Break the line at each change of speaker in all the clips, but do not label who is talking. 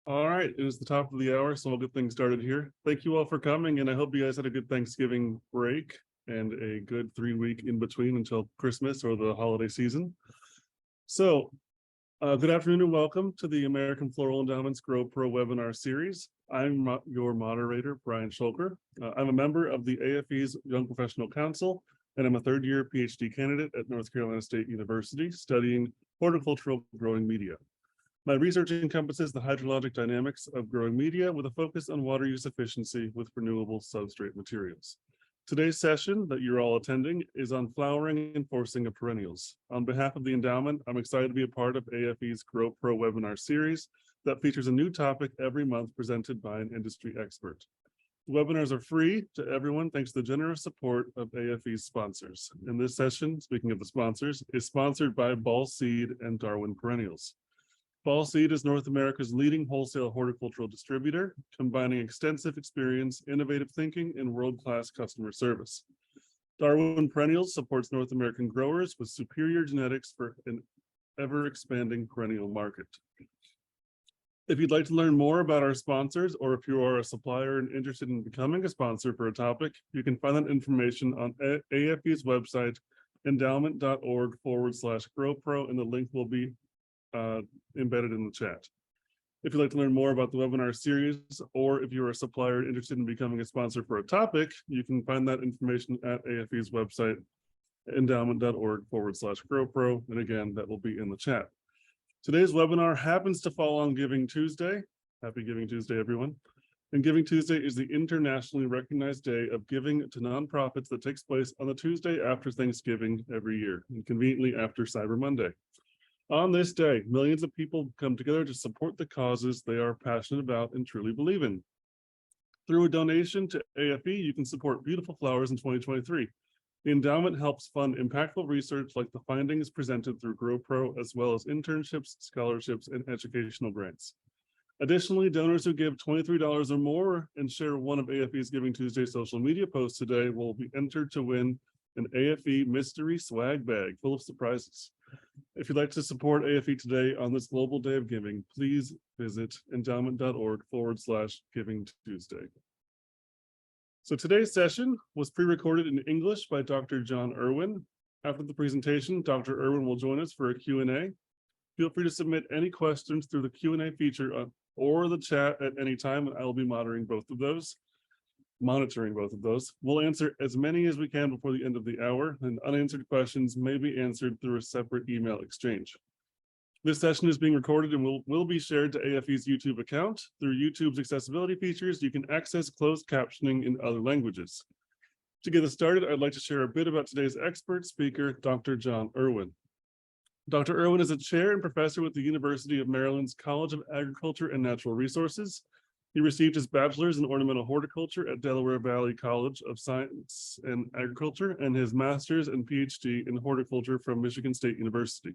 All right, it is the top of the hour, so we'll get things started here. Thank you all for coming, and I hope you guys had a good Thanksgiving break and a good 3-week in between until Christmas or the holiday season. So, good afternoon and welcome to the American Floral Endowment's Grow Pro webinar series. I'm your moderator, Brian Schulker. I'm a member of the AFE's Young Professional Council, and I'm a third-year PhD candidate at North Carolina State University studying horticultural growing media. My research encompasses the hydrologic dynamics of growing media with a focus on water use efficiency with renewable substrate materials. Today's session that you're all attending is on flowering and forcing of perennials. On behalf of the endowment, I'm excited to be a part of AFE's Grow Pro webinar series that features a new topic every month presented by an industry expert. The webinars are free to everyone thanks to the generous support of AFE's sponsors. And this session, speaking of the sponsors, is sponsored by Ball Seed and Darwin Perennials. Ball Seed is North America's leading wholesale horticultural distributor, combining extensive experience, innovative thinking, and world-class customer service. Darwin Perennials supports North American growers with superior genetics for an ever-expanding perennial market. If you'd like to learn more about our sponsors, or if you are a supplier and interested in becoming a sponsor for a topic, you can find that information on AFE's website, endowment.org/growpro, and the link will be embedded in the chat. If you'd like to learn more about the webinar series, or if you're a supplier interested in becoming a sponsor for a topic, you can find that information at AFE's website, endowment.org/growpro. And again, that will be in the chat. Today's webinar happens to fall on Giving Tuesday. Happy Giving Tuesday, everyone. And Giving Tuesday is the internationally recognized day of giving to nonprofits that takes place on the Tuesday after Thanksgiving every year, and conveniently after Cyber Monday. On this day, millions of people come together to support the causes they are passionate about and truly believe in. Through a donation to AFE, you can support beautiful flowers in 2023. The endowment helps fund impactful research like the findings presented through GrowPro, as well as internships, scholarships, and educational grants. Additionally, donors who give $23 or more and share one of AFE's Giving Tuesday social media posts today will be entered to win an AFE mystery swag bag full of surprises. If you'd like to support AFE today on this global day of giving, please visit endowment.org/Giving Tuesday. So today's session was pre-recorded in English by Dr. John Erwin. After the presentation, Dr. Erwin will join us for a Q&A. Feel free to submit any questions through the Q&A feature or the chat at any time, and I will be monitoring both of those. We'll answer as many as we can before the end of the hour, and unanswered questions may be answered through a separate email exchange. This session is being recorded and will be shared to AFE's YouTube account. Through YouTube's accessibility features, you can access closed captioning in other languages. To get us started, I'd like to share a bit about today's expert speaker, Dr. John Erwin. Dr. Erwin is a chair and professor with the University of Maryland's College of Agriculture and Natural Resources. He received his bachelor's in ornamental horticulture at Delaware Valley College of Science and Agriculture and his master's and PhD in horticulture from Michigan State University.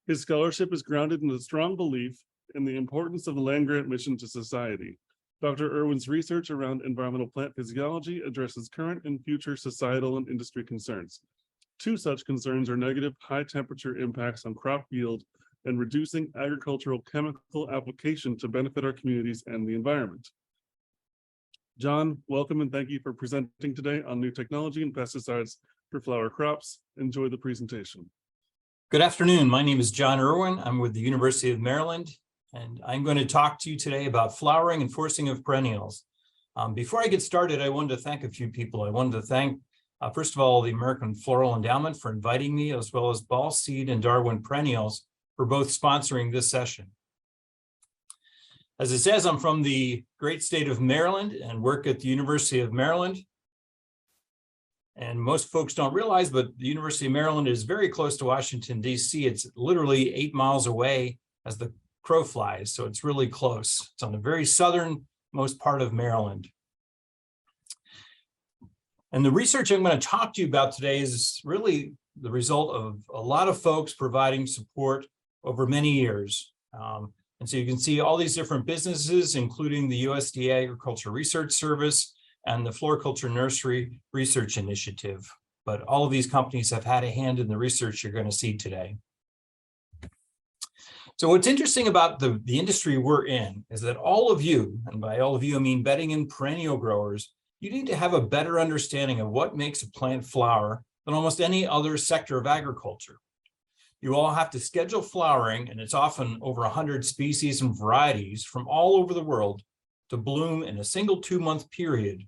His scholarship is grounded in a strong belief in the importance of the land-grant mission to society. Dr. Erwin's research around environmental plant physiology addresses current and future societal and industry concerns. Two such concerns are negative high-temperature impacts on crop yield and reducing agricultural chemical application to benefit our communities and the environment. John, welcome and thank you for presenting today on new technology and pesticides for flower crops. Enjoy the presentation.
Good afternoon. My name is John Erwin. I'm with the University of Maryland, and I'm going to talk to you today about flowering and forcing of perennials. Before I get started, I wanted to thank a few people. I wanted to thank, first of all, the American Floral Endowment for inviting me, as well as Ball Seed and Darwin Perennials for both sponsoring this session. As it says, I'm from the great state of Maryland and work at the University of Maryland. And most folks don't realize, but the University of Maryland is very close to Washington, D.C. It's literally 8 miles away as the crow flies, so it's really close. It's on the very southernmost part of Maryland. And the research I'm going to talk to you about today is really the result of a lot of folks providing support over many years. And so you can see all these different businesses, including the USDA Agriculture Research Service and the Floriculture Nursery Research Initiative. But all of these companies have had a hand in the research you're going to see today. So what's interesting about the industry we're in is that all of you, and by all of you, I mean bedding and perennial growers, you need to have a better understanding of what makes a plant flower than almost any other sector of agriculture. You all have to schedule flowering, and it's often over 100 species and varieties from all over the world to bloom in a single 2-month period.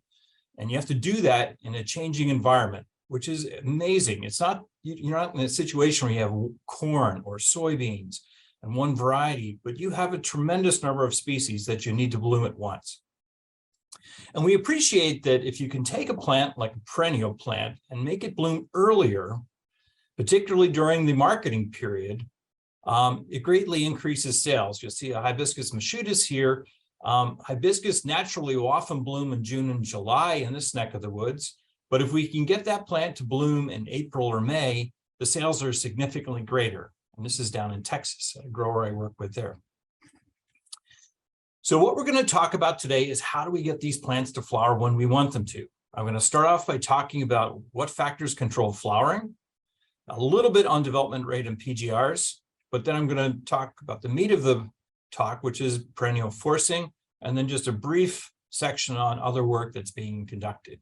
And you have to do that in a changing environment, which is amazing. It's not, you're not in a situation where you have corn or soybeans and one variety, but you have a tremendous number of species that you need to bloom at once. And we appreciate that if you can take a plant like a perennial plant and make it bloom earlier, particularly during the marketing period, it greatly increases sales. You'll see a hibiscus machudis here. Hibiscus naturally will often bloom in June and July in this neck of the woods, but if we can get that plant to bloom in April or May, the sales are significantly greater. And this is down in Texas, a grower I work with there. So what we're going to talk about today is how do we get these plants to flower when we want them to. I'm going to start off by talking about what factors control flowering, a little bit on development rate and PGRs, but then I'm going to talk about the meat of the talk, which is perennial forcing, and then just a brief section on other work that's being conducted.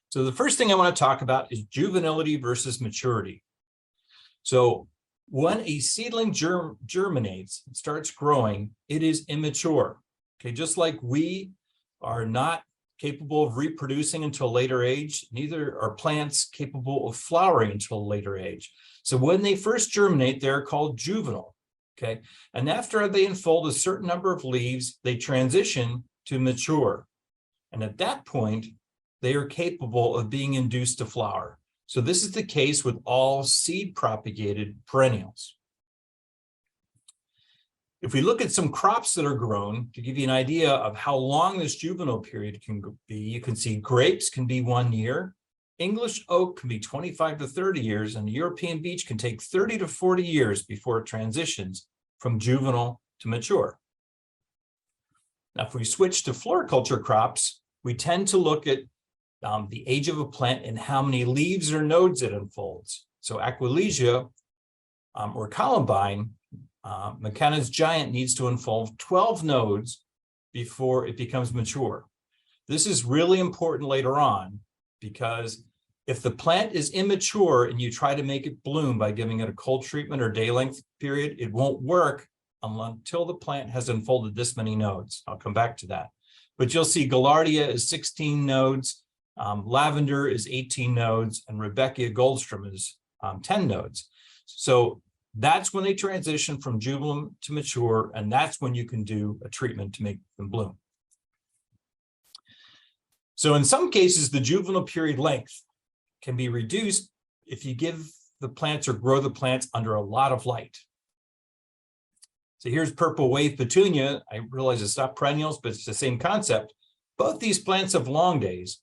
So the first thing I want to talk about is juvenility versus maturity. So when a seedling germinates and starts growing, it is immature. Okay, just like we are not capable of reproducing until a later age, neither are plants capable of flowering until a later age. So when they first germinate, they're called juvenile. Okay, and after they unfold a certain number of leaves, they transition to mature. And at that point, they are capable of being induced to flower. So this is the case with all seed propagated perennials. If we look at some crops that are grown, to give you an idea of how long this juvenile period can be, you can see grapes can be 1 year, English oak can be 25 to 30 years, and the European beech can take 30 to 40 years before it transitions from juvenile to mature. Now, if we switch to floriculture crops, we tend to look at the age of a plant and how many leaves or nodes it unfolds. So Aquilegia or Columbine, McKenna's giant needs to unfold 12 nodes before it becomes mature. This is really important later on because if the plant is immature and you try to make it bloom by giving it a cold treatment or day length period, it won't work until the plant has unfolded this many nodes. I'll come back to that. But you'll see Gaillardia is 16 nodes, Lavender is 18 nodes, and Rebecca Goldstrom is 10 nodes. So that's when they transition from juvenile to mature, and that's when you can do a treatment to make them bloom. So in some cases, the juvenile period length can be reduced if you give the plants or grow the plants under a lot of light. So here's purple wave petunia. I realize it's not perennials, but it's the same concept. Both these plants have long days.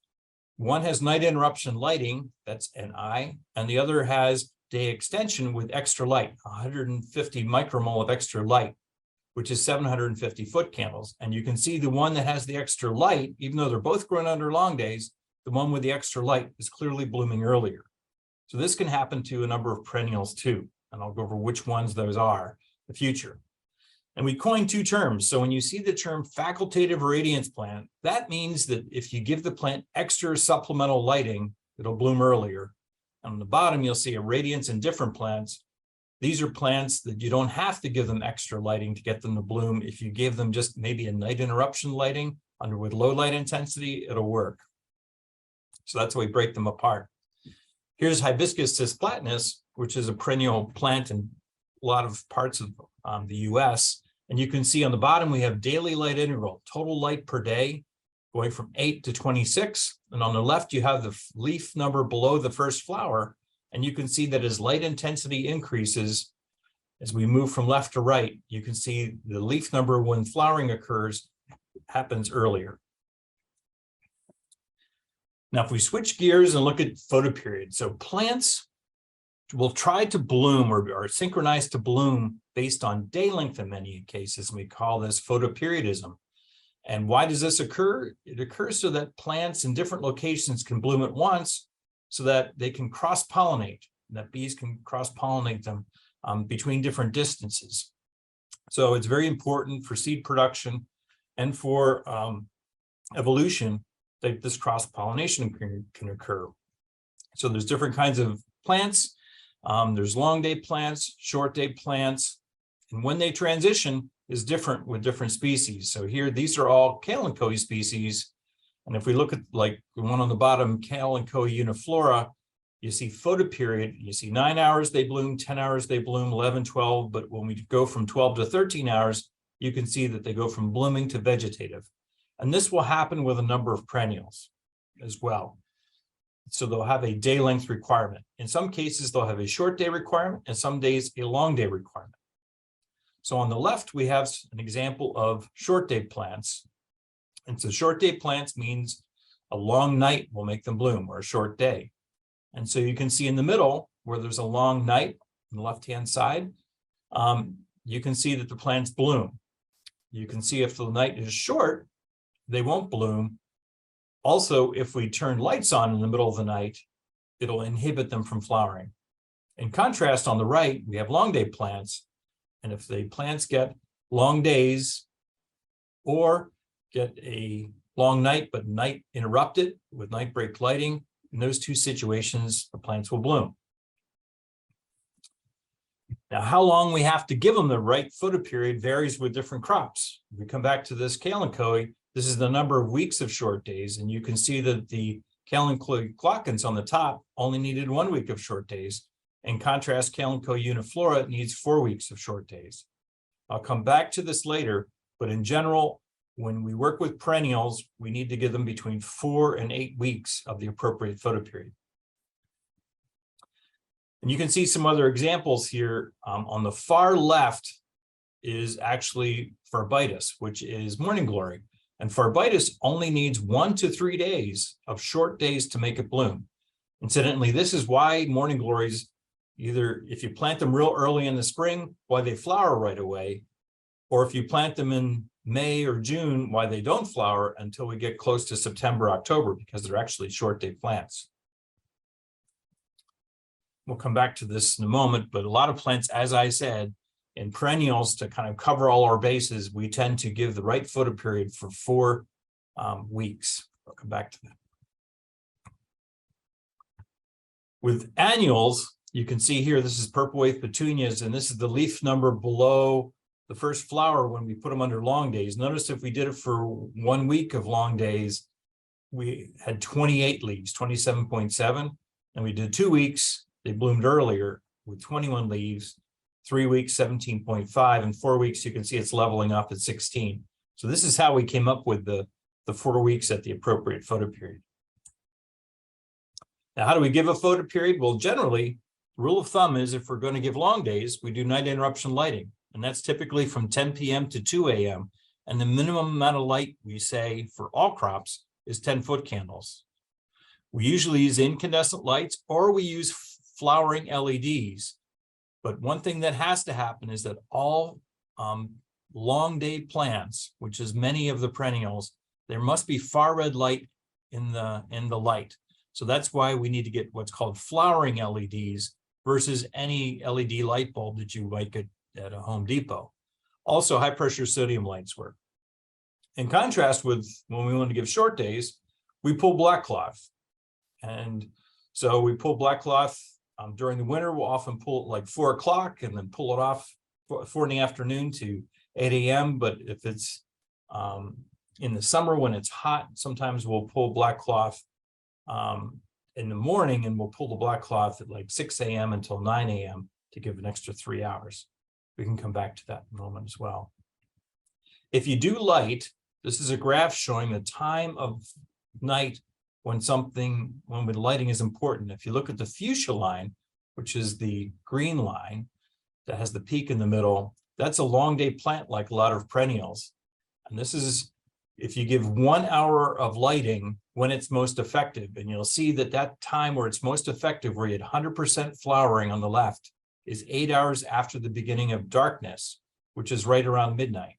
One has night interruption lighting, that's NI, and the other has day extension with extra light, 150 micromole of extra light, which is 750 foot candles. And you can see the one that has the extra light, even though they're both grown under long days, the one with the extra light is clearly blooming earlier. So this can happen to a number of perennials too, and I'll go over which ones those are in the future. And we coined two terms. So when you see the term facultative radiance plant, that means that if you give the plant extra supplemental lighting, it'll bloom earlier. And on the bottom, you'll see a radiance indifferent plants. These are plants that you don't have to give them extra lighting to get them to bloom. If you give them just maybe a night interruption lighting with low light intensity, it'll work. So that's how we break them apart. Here's Hibiscus cisplatinus, which is a perennial plant in a lot of parts of the US. And you can see on the bottom, we have daily light interval, total light per day, going from 8 to 26. And on the left, you have the leaf number below the first flower. And you can see that as light intensity increases, as we move from left to right, you can see the leaf number when flowering occurs happens earlier. Now, if we switch gears and look at photoperiod, so plants will try to bloom or synchronize to bloom based on day length in many cases. We call this photoperiodism. And why does this occur? It occurs so that plants in different locations can bloom at once so that they can cross-pollinate, that bees can cross-pollinate them between different distances. So it's very important for seed production and for evolution that this cross-pollination can occur. So there's different kinds of plants. There's long day plants, short day plants, and when they transition is different with different species. So here, these are all kalanchoe species. And if we look at like the one on the bottom, kalanchoe uniflora, you see photoperiod, you see 9 hours they bloom, 10 hours they bloom, 11, 12. But when we go from 12 to 13 hours, you can see that they go from blooming to vegetative. And this will happen with a number of perennials as well. So they'll have a day length requirement. In some cases, they'll have a short day requirement, and some days a long day requirement. So on the left, we have an example of short day plants. And so short day plants means a long night will make them bloom, or a short day. And so you can see in the middle where there's a long night on the left-hand side, you can see that the plants bloom. You can see if the night is short, they won't bloom. Also, if we turn lights on in the middle of the night, it'll inhibit them from flowering. In contrast, on the right, we have long day plants. And if the plants get long days or get a long night, but night interrupted with night break lighting, in those two situations, the plants will bloom. Now, how long we have to give them the right photoperiod varies with different crops. If we come back to this kalanchoe, this is the number of weeks of short days, and you can see that the kalanchoe glockans on the top only needed 1 week of short days. In contrast, kalanchoe uniflora needs 4 weeks of short days. I'll come back to this later, but in general, when we work with perennials, we need to give them between 4 and 8 weeks of the appropriate photoperiod. And you can see some other examples here. On the far left is actually Pharbitis, which is morning glory. And Pharbitis only needs 1 to 3 days of short days to make it bloom. Incidentally, this is why morning glories, either if you plant them real early in the spring, why they flower right away, or if you plant them in May or June, why they don't flower until we get close to September, October, because they're actually short day plants. We'll come back to this in a moment, but a lot of plants, as I said, in perennials, to kind of cover all our bases, we tend to give the right photoperiod for 4 weeks. I'll come back to that. With annuals, you can see here, this is purple wave petunias, and this is the leaf number below the first flower when we put them under long days. Notice if we did it for 1 week of long days, we had 28 leaves, 27.7, and we did 2 weeks, they bloomed earlier with 21 leaves, 3 weeks, 17.5, and 4 weeks, you can see it's leveling up at 16. So this is how we came up with the 4 weeks at the appropriate photoperiod. Now, how do we give a photoperiod? Well, generally, the rule of thumb is if we're going to give long days, we do night interruption lighting. And that's typically from 10 p.m. to 2 a.m. And the minimum amount of light we say for all crops is 10-foot candles. We usually use incandescent lights or we use flowering LEDs. But one thing that has to happen is that all long day plants, which is many of the perennials, there must be far red light in the light. So that's why we need to get what's called flowering LEDs versus any LED light bulb that you might get at a Home Depot. Also, high pressure sodium lights work. In contrast with when we want to give short days, we pull black cloth. And so we pull black cloth during the winter. We'll often pull it like 4 o'clock and then pull it off 4 in the afternoon to 8 a.m. But if it's in the summer when it's hot, sometimes we'll pull black cloth in the morning, and we'll pull the black cloth at like 6 a.m. until 9 a.m. to give an extra 3 hours. We can come back to that in a moment as well. If you do light, this is a graph showing the time of night when lighting is important. If you look at the fuchsia line, which is the green line that has the peak in the middle, that's a long day plant like a lot of perennials. And this is if you give 1 hour of lighting when it's most effective, and you'll see that that time where it's most effective, where you had 100% flowering on the left, is 8 hours after the beginning of darkness, which is right around midnight.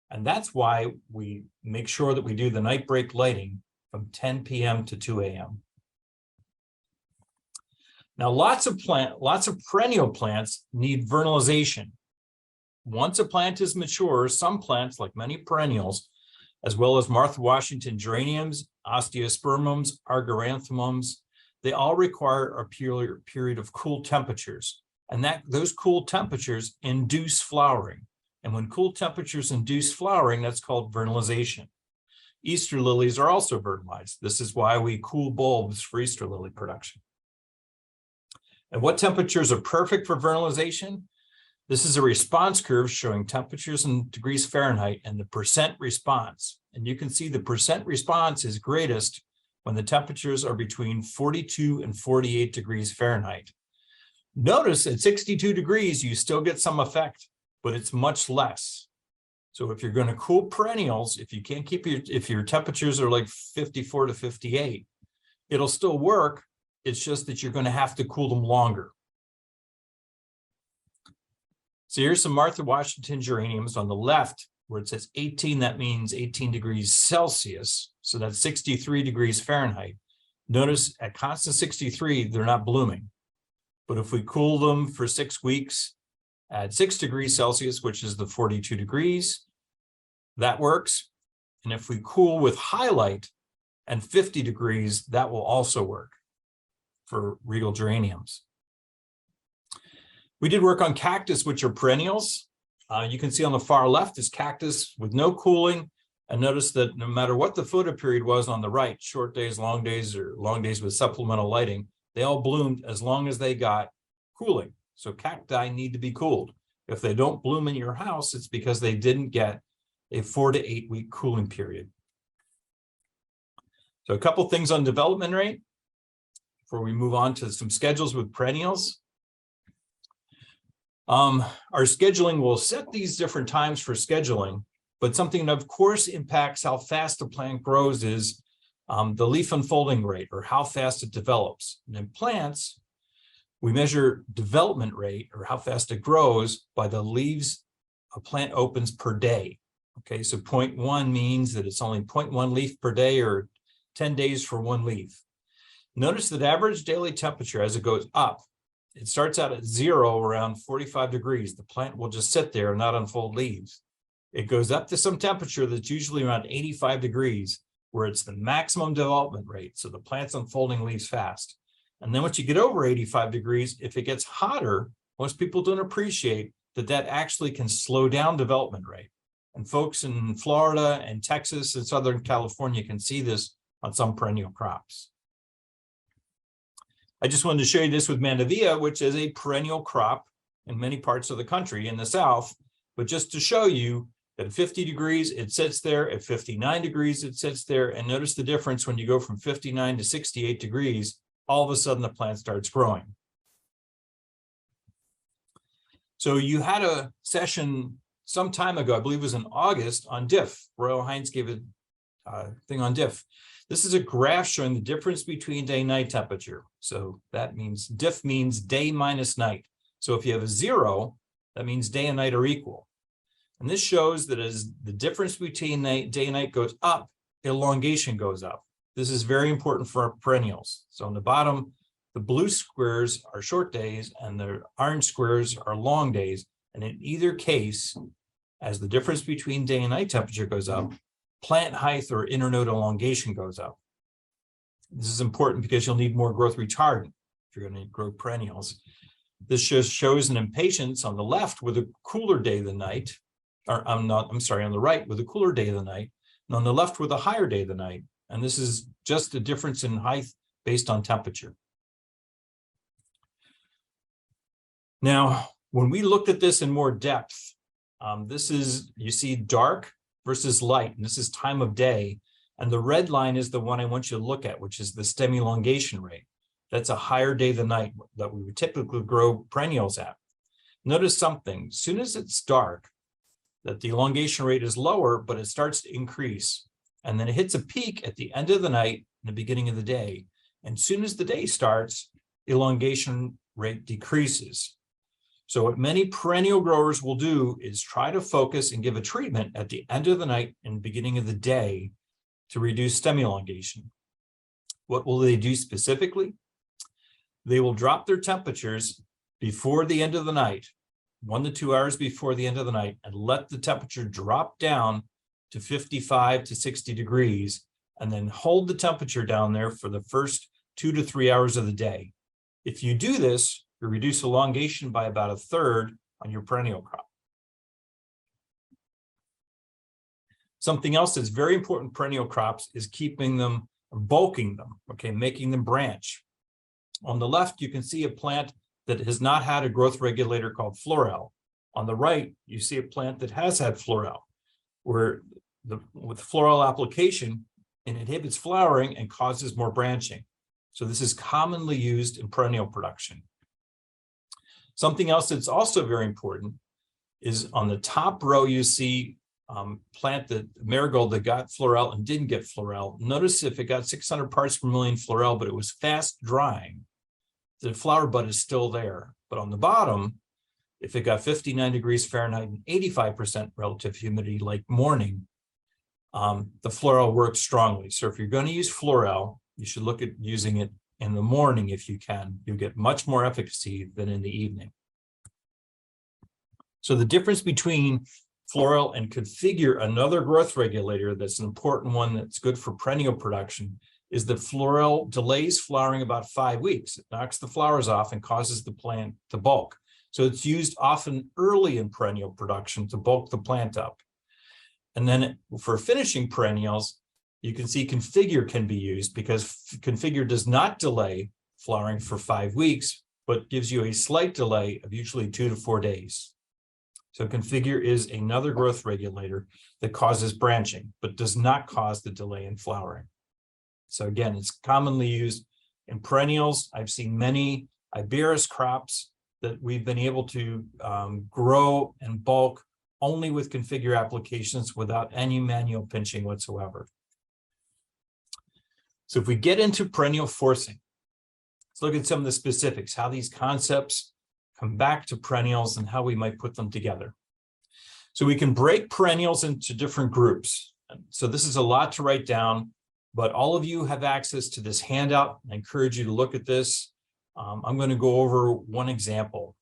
And that's why we make sure that we do the night break lighting from 10 p.m. to 2 a.m. Now, lots of perennial plants need vernalization. Once a plant is mature, some plants, like many perennials, as well as Martha Washington geraniums, osteospermums, argyranthemums, they all require a period of cool temperatures. And those cool temperatures induce flowering. And when cool temperatures induce flowering, that's called vernalization. Easter lilies are also vernalized. This is why we cool bulbs for Easter lily production. And what temperatures are perfect for vernalization? This is a response curve showing temperatures in degrees Fahrenheit and the percent response. And you can see the percent response is greatest when the temperatures are between 42 and 48 degrees Fahrenheit. Notice at 62 degrees, you still get some effect, but it's much less. So if you're going to cool perennials, if you can't keep if your temperatures are like 54 to 58, it'll still work. It's just that you're going to have to cool them longer. So here's some Martha Washington geraniums on the left, where it says 18, that means 18 degrees Celsius. So that's 63 degrees Fahrenheit. Notice at constant 63, they're not blooming. But if we cool them for 6 weeks at 6 degrees Celsius, which is the 42 degrees, that works. And if we cool with highlight and 50 degrees, that will also work for regal geraniums. We did work on cactus, which are perennials. You can see on the far left is cactus with no cooling. And notice that no matter what the photoperiod was on the right, short days, long days, or long days with supplemental lighting, they all bloomed as long as they got cooling. So cacti need to be cooled. If they don't bloom in your house, it's because they didn't get a 4 to 8 week cooling period. So a couple things on development rate before we move on to some schedules with perennials. Our scheduling will set these different times for scheduling, but something that of course impacts how fast the plant grows is the leaf unfolding rate, or how fast it develops. And in plants, we measure development rate, or how fast it grows, by the leaves a plant opens per day. Okay, so 0.1 means that it's only 0.1 leaf per day, or 10 days for one leaf. Notice that average daily temperature as it goes up, it starts out at 0 around 45 degrees. The plant will just sit there and not unfold leaves. It goes up to some temperature that's usually around 85 degrees, where it's the maximum development rate. So the plant's unfolding leaves fast. And then once you get over 85 degrees, if it gets hotter, most people don't appreciate that that actually can slow down development rate. And folks in Florida and Texas and Southern California can see this on some perennial crops. I just wanted to show you this with mandevilla, which is a perennial crop in many parts of the country in the South, but just to show you that at 50 degrees, it sits there. At 59 degrees, it sits there. And notice the difference when you go from 59 to 68 degrees, all of a sudden the plant starts growing. So you had a session some time ago, I believe it was in August, on diff. Royal Heinz gave a thing on diff. This is a graph showing the difference between day and night temperature. So that means diff means day minus night. So if you have a 0, that means day and night are equal. And this shows that as the difference between day and night goes up, elongation goes up. This is very important for our perennials. So on the bottom, the blue squares are short days and the orange squares are long days. And in either case, as the difference between day and night temperature goes up, plant height or internode elongation goes up. This is important because you'll need more growth retardant if you're going to grow perennials. This just shows an impatiens on the left with a cooler day than night, or on the right with a cooler day of the night, and on the left with a higher day of the night. And this is just a difference in height based on temperature. Now, when we looked at this in more depth, this is, you see dark versus light, and this is time of day. And the red line is the one I want you to look at, which is the stem elongation rate. That's a higher day than night that we would typically grow perennials at. Notice something, as soon as it's dark, that the elongation rate is lower, but it starts to increase. And then it hits a peak at the end of the night and the beginning of the day. And as soon as the day starts, elongation rate decreases. So what many perennial growers will do is try to focus and give a treatment at the end of the night and beginning of the day to reduce stem elongation. What will they do specifically? they will drop their temperatures before the end of the night, 1 to 2 hours before the end of the night, and let the temperature drop down to 55 to 60 degrees, and then hold the temperature down there for the first 2 to 3 hours of the day. If you do this, you reduce elongation by about 1/3 on your perennial crop. Something else that's very important in perennial crops is keeping them, bulking them, okay, making them branch. On the left, you can see a plant that has not had a growth regulator called Florel. On the right, you see a plant that has had Florel, where with Florel application, it inhibits flowering and causes more branching. So this is commonly used in perennial production. Something else that's also very important is on the top row, you see plant that marigold that got Florel and didn't get Florel. Notice if it got 600 parts per million Florel, but it was fast drying, the flower bud is still there. But on the bottom, if it got 59 degrees Fahrenheit and 85% relative humidity like morning, the Florel works strongly. So if you're going to use Florel, you should look at using it in the morning if you can. You'll get much more efficacy than in the evening. So the difference between Florel and Configure, another growth regulator that's an important one that's good for perennial production, is that Florel delays flowering about 5 weeks. It knocks the flowers off and causes the plant to bulk. So it's used often early in perennial production to bulk the plant up. And then for finishing perennials, you can see Configure can be used because Configure does not delay flowering for 5 weeks, but gives you a slight delay of usually 2 to 4 days. So Configure is another growth regulator that causes branching, but does not cause the delay in flowering. So again, it's commonly used in perennials. I've seen many Iberis crops that we've been able to grow and bulk only with Configure applications without any manual pinching whatsoever. So if we get into perennial forcing, let's look at some of the specifics, how these concepts come back to perennials and how we might put them together. So we can break perennials into different groups. So this is a lot to write down, but all of you have access to this handout. I encourage you to look at this. I'm going to go over one example.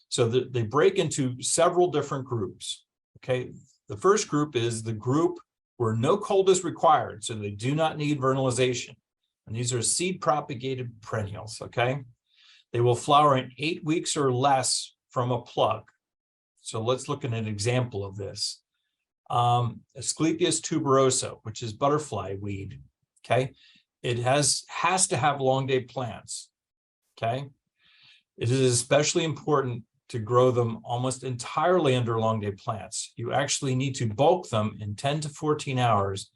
So they break into several different groups. Okay, the first group is the group where no cold is required, so they do not need vernalization. And these are seed propagated perennials. Okay, they will flower in 8 weeks or less from a plug. So let's look at an example of this. Asclepias tuberosa, which is butterfly weed. Okay, it has to have long day plants. Okay, it is especially important to grow them almost entirely under long day plants. You actually need to bulk them in 10 to 14 hours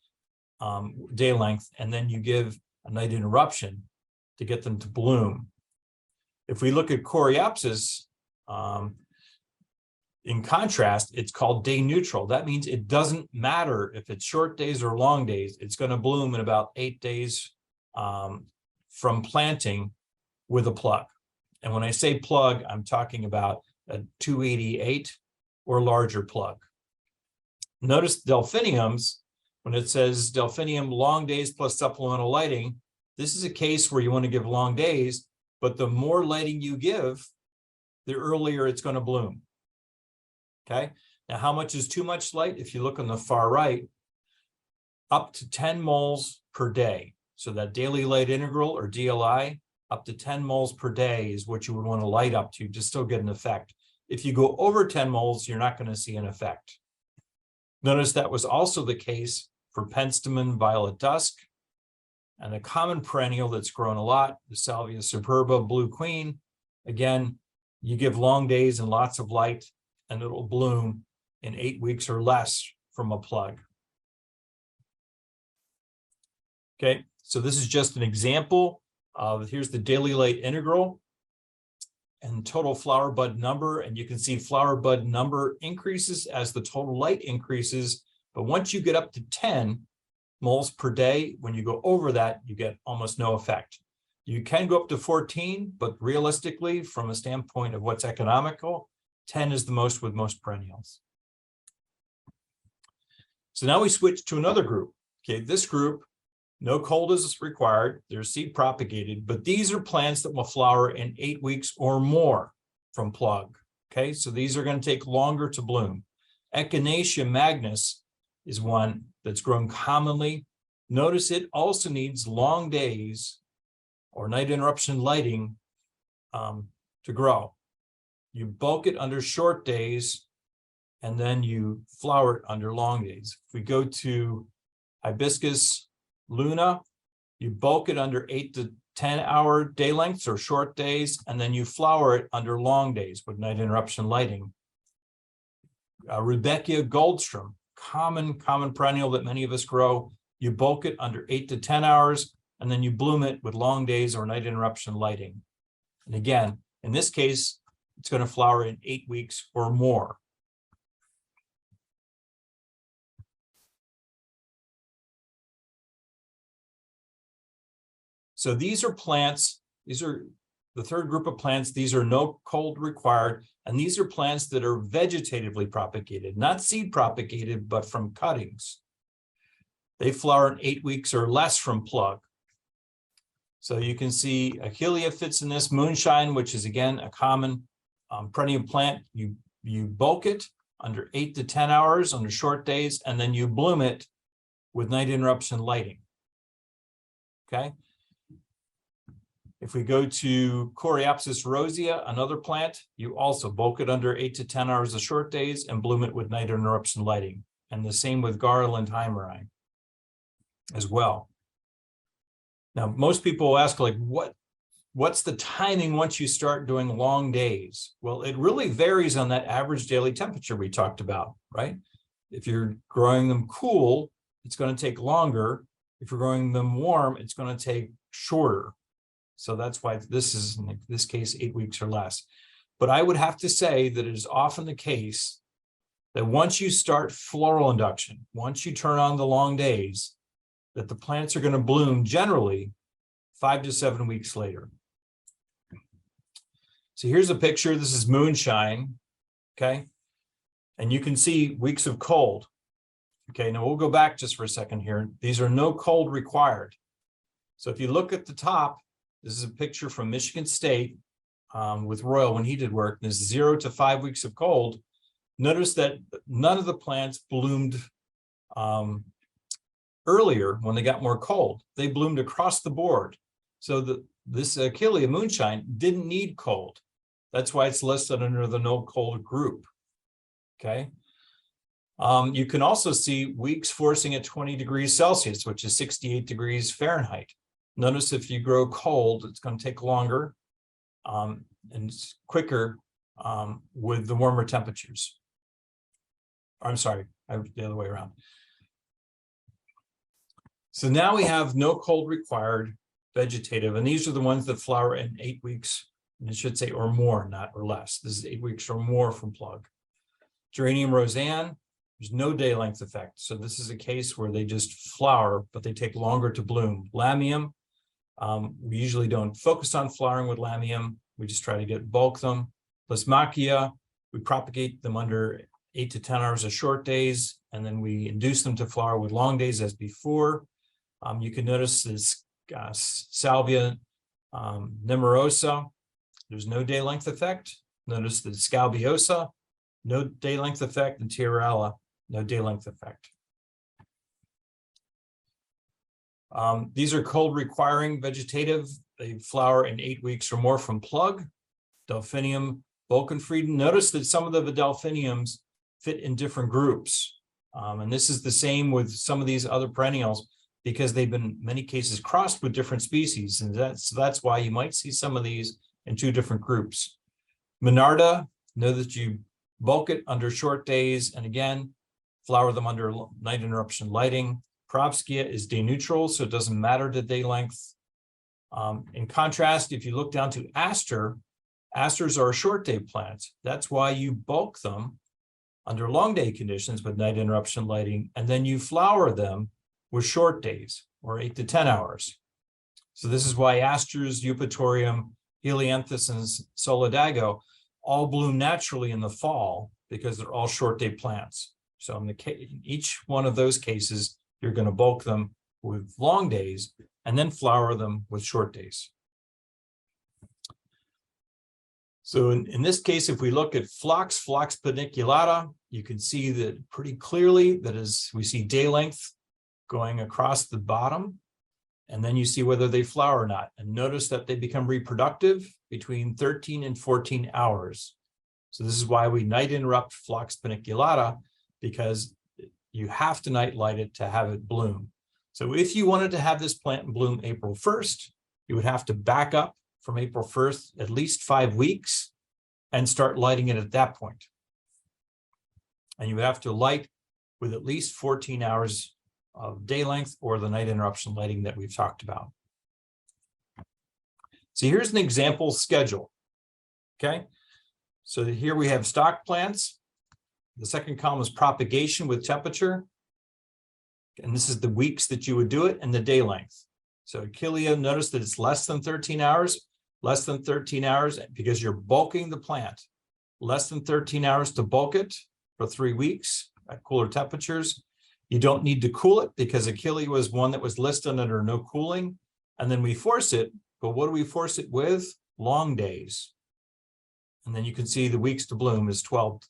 day length, and then you give a night interruption to get them to bloom. If we look at Coreopsis, in contrast, it's called day neutral. That means it doesn't matter if it's short days or long days. It's going to bloom in about 8 days from planting with a plug. And when I say plug, I'm talking about a 288 or larger plug. Notice delphiniums, when it says delphinium long days plus supplemental lighting, this is a case where you want to give long days, but the more lighting you give, the earlier it's going to bloom. Okay, now how much is too much light? If you look on the far right, up to 10 moles per day. So that daily light integral, or DLI, up to 10 moles per day is what you would want to light up to still get an effect. If you go over 10 moles, you're not going to see an effect. Notice that was also the case for penstemon violet dusk, and a common perennial that's grown a lot, the Salvia superba blue queen. Again, you give long days and lots of light, and it'll bloom in 8 weeks or less from a plug. Okay, so this is just an example of, here's the daily light integral and total flower bud number, and you can see flower bud number increases as the total light increases, but once you get up to 10 moles per day, when you go over that, you get almost no effect. You can go up to 14, but realistically, from a standpoint of what's economical, 10 is the most with most perennials. So now we switch to another group. Okay, this group No cold is required. They're seed propagated, but these are plants that will flower in 8 weeks or more from plug. Okay, so these are going to take longer to bloom. Echinacea magnus is one that's grown commonly. Notice it also needs long days or night interruption lighting to grow. You bulk it under short days, and then you flower it under long days. If we go to hibiscus luna, you bulk it under 8 to 10 hour day lengths or short days, and then you flower it under long days with night interruption lighting. Rudbeckia goldstrom, common perennial that many of us grow. You bulk it under 8 to 10 hours, and then you bloom it with long days or night interruption lighting. And again, in this case, it's going to flower in 8 weeks or more. So these are plants, these are the third group of plants. These are no cold required, and these are plants that are vegetatively propagated, not seed propagated, but from cuttings. They flower in 8 weeks or less from plug. So you can see Achillea fits in this, moonshine, which is again a common perennial plant. You bulk it under 8 to 10 hours under short days, and then you bloom it with night interruption lighting. Okay. If we go to Coreopsis rosea, another plant, you also bulk it under 8 to 10 hours of short days and bloom it with night interruption lighting. And the same with Garland Heimeri as well. Now, most people will ask, like, what's the timing once you start doing long days? Well, it really varies on that average daily temperature we talked about, right? If you're growing them cool, it's going to take longer. If you're growing them warm, it's going to take shorter. So that's why this is, in this case, 8 weeks or less. But I would have to say that it is often the case that once you start floral induction, once you turn on the long days, that the plants are going to bloom generally 5 to 7 weeks later. So here's a picture. This is moonshine, okay? And you can see weeks of cold. Okay, now we'll go back just for a second here. These are no cold required. So if you look at the top, this is a picture from Michigan State with Royal when he did work. There's 0 to 5 weeks of cold. Notice that none of the plants bloomed earlier when they got more cold. They bloomed across the board. So this Achillea moonshine didn't need cold. That's why it's listed under the no cold group. Okay. You can also see weeks forcing at 20 degrees Celsius, which is 68 degrees Fahrenheit. Notice if you grow cold, it's going to take longer and it's quicker with the warmer temperatures. I'm sorry, the other way around. So now we have no cold required vegetative, and these are the ones that flower in 8 weeks, and it should say or more, not or less. This is 8 weeks or more from plug. Geranium Roseanne, there's no day length effect. So this is a case where they just flower, but they take longer to bloom. Lamium, we usually don't focus on flowering with lamium. We just try to bulk them. Lismachia, we propagate them under 8 to 10 hours of short days, and then we induce them to flower with long days as before. You can notice this Salvia nemorosa, there's no day length effect. Notice the Scalbiosa, no day length effect, and Tiarella, no day length effect. These are cold requiring vegetative. They flower in 8 weeks or more from plug. Delphinium Volkenfrieden. Notice that some of the delphiniums fit in different groups. And this is the same with some of these other perennials because they've been in many cases crossed with different species. And that's why you might see some of these in 2 different groups. Monarda, know that you bulk it under short days, and again, flower them under night interruption lighting. Perovskia is day neutral, so it doesn't matter the day length. In contrast, if you look down to aster, asters are short day plants. That's why you bulk them under long day conditions with night interruption lighting, and then you flower them with short days or 8 to 10 hours. So this is why asters, eupatorium, helianthus, and solidago all bloom naturally in the fall because they're all short day plants. So in each one of those cases, you're going to bulk them with long days, and then flower them with short days. So in this case, if we look at Phlox paniculata, you can see that pretty clearly that as we see day length going across the bottom, and then you see whether they flower or not. And notice that they become reproductive between 13 and 14 hours. So this is why we night interrupt Phlox paniculata, because you have to night light it to have it bloom. So if you wanted to have this plant bloom April 1st, you would have to back up from April 1st at least 5 weeks and start lighting it at that point. And you would have to light with at least 14 hours of day length or the night interruption lighting that we've talked about. So here's an example schedule. Okay, so here we have stock plants. The second column is propagation with temperature. And this is the weeks that you would do it and the day length. So Achillea, notice that it's less than 13 hours, because you're bulking the plant. Less than 13 hours to bulk it for 3 weeks at cooler temperatures. You don't need to cool it because Achillea was one that was listed under no cooling. And then we force it, but what do we force it with? Long days. And then you can see the weeks to bloom is 12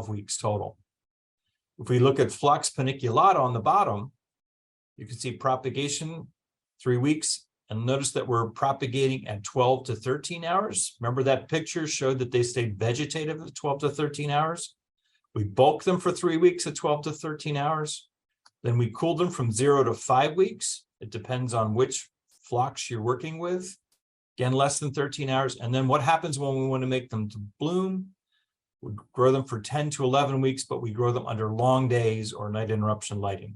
weeks total. If we look at Phlox paniculata on the bottom, you can see propagation 3 weeks, and notice that we're propagating at 12 to 13 hours. Remember that picture showed that they stayed vegetative at 12 to 13 hours. We bulk them for 3 weeks at 12 to 13 hours. Then we cool them from 0 to 5 weeks. It depends on which phlox you're working with. Again, less than 13 hours. And then what happens when we want to make them to bloom? We grow them for 10 to 11 weeks, but we grow them under long days or night interruption lighting.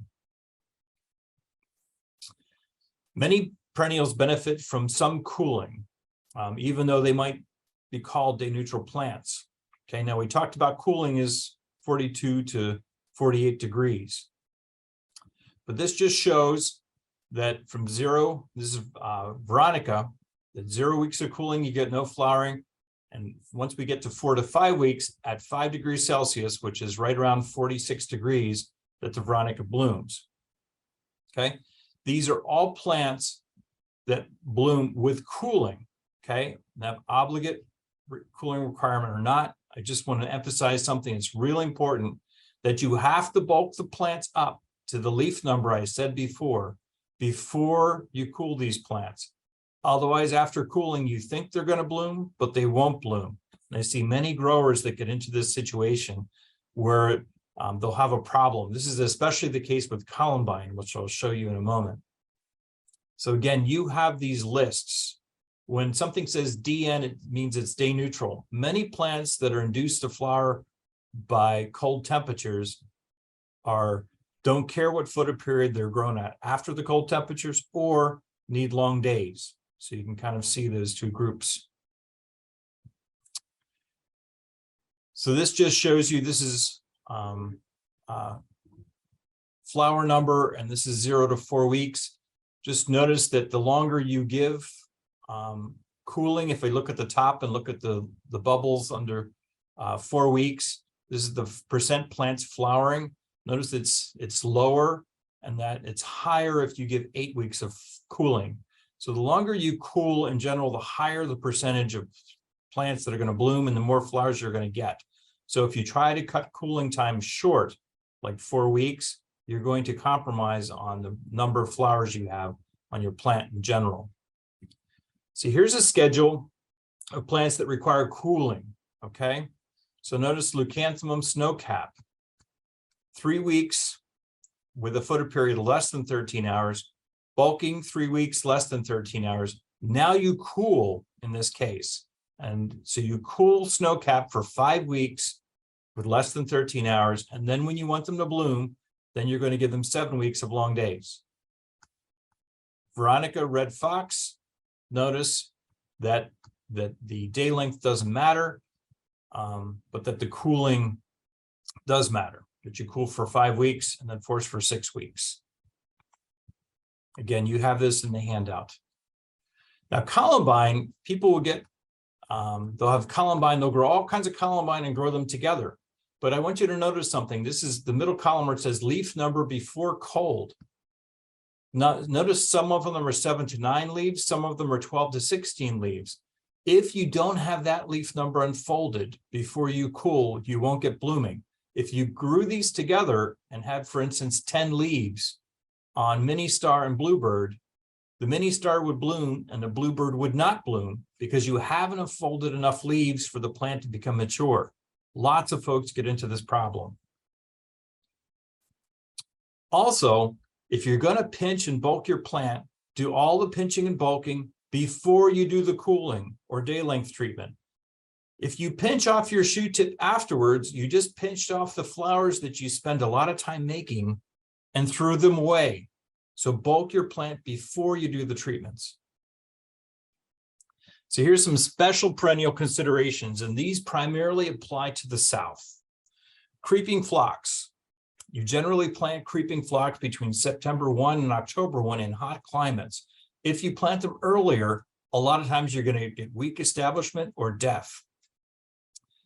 Many perennials benefit from some cooling, even though they might be called day neutral plants. Okay, now we talked about cooling is 42 to 48 degrees. But this just shows that from 0, this is Veronica, that 0 weeks of cooling, you get no flowering. And once we get to 4 to 5 weeks at 5 degrees Celsius, which is right around 46 degrees, that the Veronica blooms. Okay, these are all plants that bloom with cooling. Okay, now obligate cooling requirement or not, I just want to emphasize something that's really important, that you have to bulk the plants up to the leaf number I said before you cool these plants. Otherwise, after cooling, you think they're going to bloom, but they won't bloom. And I see many growers that get into this situation where they'll have a problem. This is especially the case with columbine, which I'll show you in a moment. So again, you have these lists. When something says DN, it means it's day neutral. Many plants that are induced to flower by cold temperatures don't care what photoperiod they're grown at after the cold temperatures or need long days. So you can kind of see those two groups. So this just shows you, this is flower number, and this is 0 to 4 weeks. Just notice that the longer you give cooling, if we look at the top and look at the bubbles under 4 weeks, this is the percent plants flowering. Notice it's lower and that it's higher if you give 8 weeks of cooling. So the longer you cool in general, the higher the percentage of plants that are going to bloom and the more flowers you're going to get. So if you try to cut cooling time short, like 4 weeks, you're going to compromise on the number of flowers you have on your plant in general. So here's a schedule of plants that require cooling, okay? So notice Leucanthemum snowcap, 3 weeks with a photoperiod less than 13 hours, bulking 3 weeks less than 13 hours. Now you cool in this case. And so you cool snowcap for 5 weeks with less than 13 hours. And then when you want them to bloom, then you're going to give them 7 weeks of long days. Veronica red fox, notice that the day length doesn't matter, but that the cooling does matter, that you cool for 5 weeks and then force for 6 weeks. Again, you have this in the handout. Now, columbine, people will get, they'll have columbine, they'll grow all kinds of columbine and grow them together. But I want you to notice something. This is the middle column where it says leaf number before cold. Notice some of them are 7 to 9 leaves, some of them are 12 to 16 leaves. If you don't have that leaf number unfolded before you cool, you won't get blooming. If you grew these together and had, for instance, 10 leaves on mini star and bluebird, the mini star would bloom and the bluebird would not bloom because you haven't unfolded enough leaves for the plant to become mature. Lots of folks get into this problem. Also, if you're going to pinch and bulk your plant, do all the pinching and bulking before you do the cooling or day length treatment. If you pinch off your shoot tip afterwards, you just pinched off the flowers that you spend a lot of time making and threw them away. So bulk your plant before you do the treatments. So here's some special perennial considerations, and these primarily apply to the south. Creeping phlox. You generally plant creeping phlox between September 1 and October 1 in hot climates. If you plant them earlier, a lot of times you're going to get weak establishment or death.